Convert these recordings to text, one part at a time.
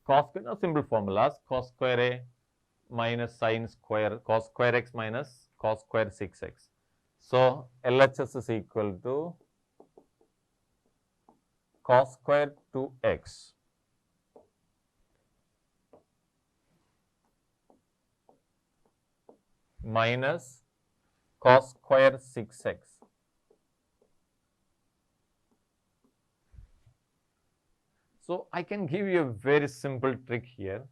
cos, simple formulas, cos square A minus sin square, cos square x minus cos square 6x. So, LHS is equal to cos square 2x minus cos square 6x. So, I can give you a very simple trick here.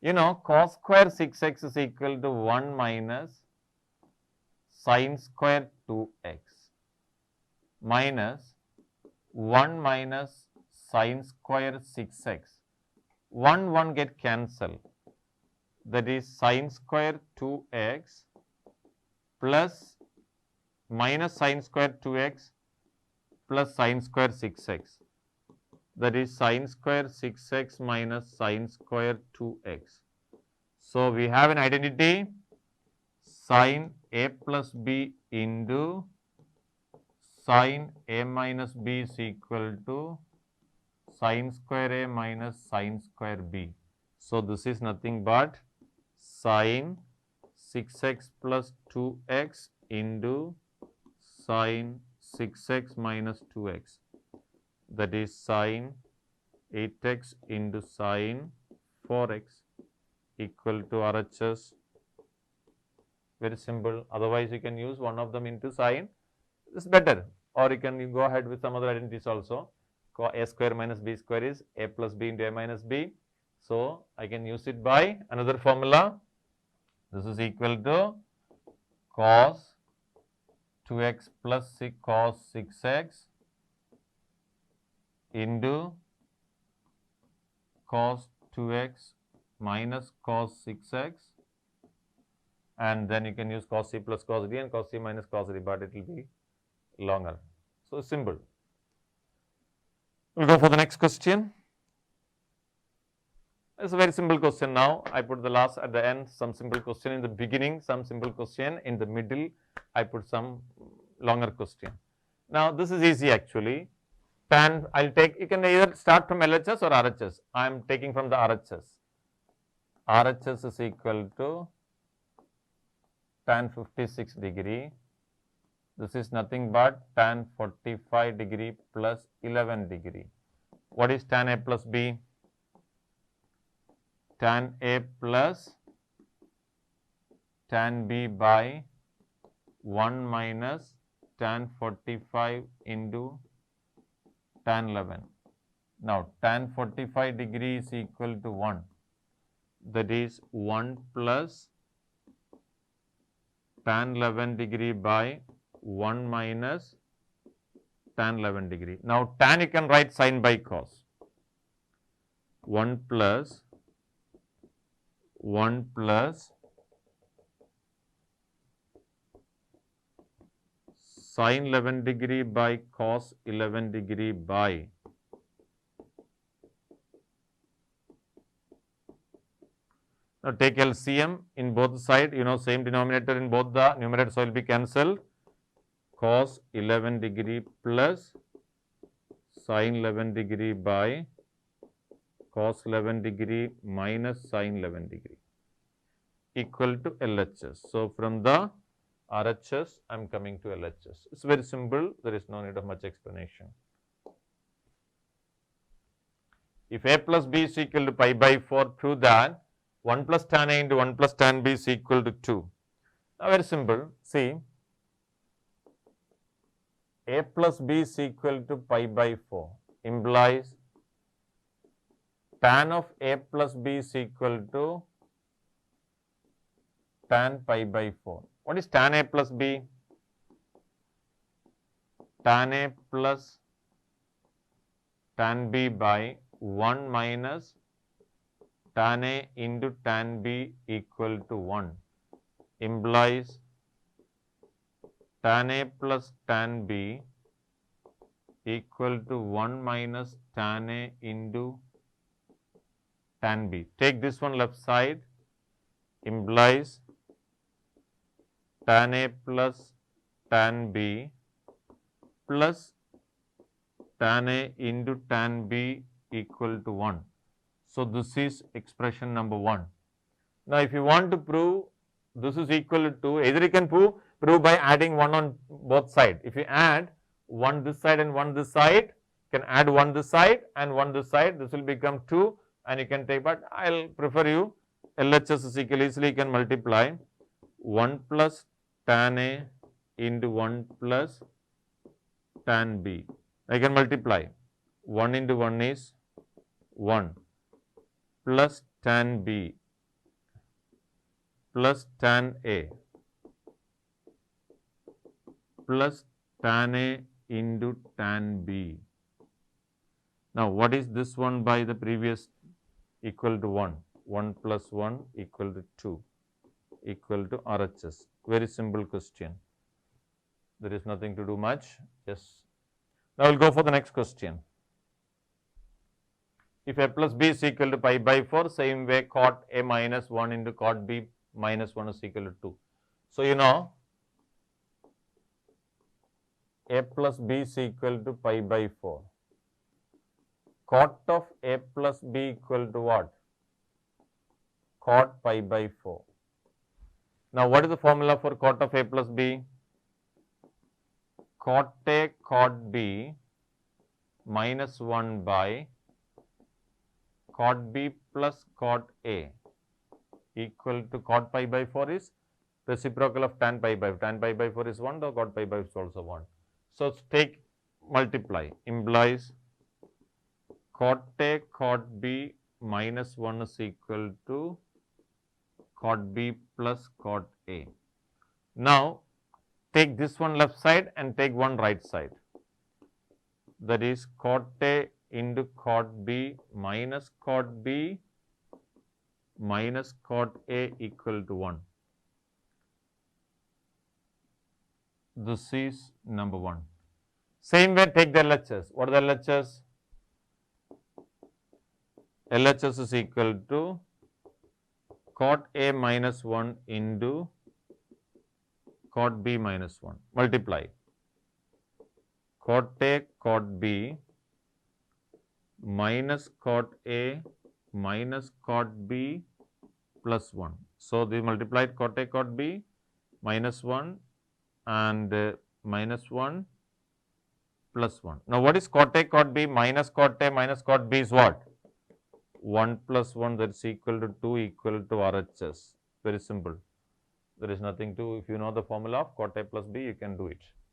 You know, cos square 6x is equal to 1 minus sin square 2x minus 1 minus sin square 6x. 1 get cancelled. That is sin square 2x plus minus sin square 2x plus sin square 6x. That is sin square 6x minus sin square 2x. So, we have an identity sin a plus b into sin a minus b is equal to sin square a minus sin square b. So, this is nothing but sin 6x plus 2x into sin 6x minus 2x. That is sin 8x into sin 4x equal to RHS. Very simple. Otherwise, you can use one of them into sin. This is better. Or you can go ahead with some other identities also. A square minus b square is a plus b into a minus b. So, I can use it by another formula. This is equal to cos 2x plus cos 6x into cos 2x minus cos 6x, and then you can use cos c plus cos d and cos c minus cos d, but it will be longer. So, simple. We will go for the next question. It is a very simple question now. I put the last at the end, some simple question in the beginning, some simple question in the middle. I put some longer question. Now, this is easy actually. Tan, I will take, you can either start from LHS or RHS. I am taking from the RHS. RHS is equal to tan 56 degree. This is nothing but tan 45 degree plus 11 degree. What is tan A plus B? Tan A plus tan B by 1 minus tan 45 into tan 11. Now, tan 45 degree is equal to 1. That is 1 plus tan 11 degree by 1 minus tan 11 degree. Now, tan you can write sin by cos. 1 plus sin 11 degree by cos 11 degree by now take LCM in both sides, you know, same denominator in both the numerators will be cancelled. Cos 11 degree plus sin 11 degree by cos 11 degree minus sin 11 degree equal to LHS. So, from the RHS, I am coming to LHS. It is very simple, there is no need of much explanation. If A plus B is equal to pi by 4, prove that 1 plus tan A into 1 plus tan B is equal to 2. Now, very simple, see, A plus B is equal to pi by 4 implies tan of A plus B is equal to tan pi by 4. What is tan A plus B? Tan A plus tan B by 1 minus tan A into tan B equal to 1 implies tan A plus tan B equal to 1 minus tan A into tan B. Take this one left side, implies tan A plus tan B plus tan A into tan B equal to 1. So, this is expression number 1. Now, if you want to prove this is equal to, either you can prove by adding 1 on both sides. If you add 1 this side and 1 this side, you can add 1 this side and 1 this side, this will become 2 and you can take, but I will prefer you LHS is equal, easily you can multiply 1 plus tan A into 1 plus tan B. I can multiply 1 into 1 is 1 plus tan B plus tan A plus tan A into tan B. Now, what is this one by the previous? Equal to 1. 1 plus 1 equal to 2 equal to RHS. Very simple question. There is nothing to do much. Yes. Now, we will go for the next question. If A plus B is equal to pi by 4, same way cot A minus 1 into cot B minus 1 is equal to 2. So, you know, A plus B is equal to pi by 4. Cot of A plus B equal to what? Cot pi by 4. Now, what is the formula for cot of A plus B? Cot A cot B minus 1 by cot B plus cot A equal to cot pi by 4 is reciprocal of tan pi by 4. Tan pi by 4 is 1, the cot pi by 4 is also 1. So, take multiply implies cot A cot B minus 1 is equal to cot B plus cot A. Now, take this one left side and take one right side. That is cot A into cot B minus cot B minus cot A equal to 1. This is number 1. Same way take the LHS. What are the LHS? LHS is equal to cot A minus 1 into cot B minus 1. Multiply cot A cot B minus cot A minus cot B plus 1. So, they multiplied cot A cot B minus 1 and minus 1 plus 1. Now, what is cot A cot B minus cot A minus cot B is what? 1 plus 1, that is equal to 2 equal to RHS. Very simple. There is nothing to, if you know the formula of cot A plus B, you can do it.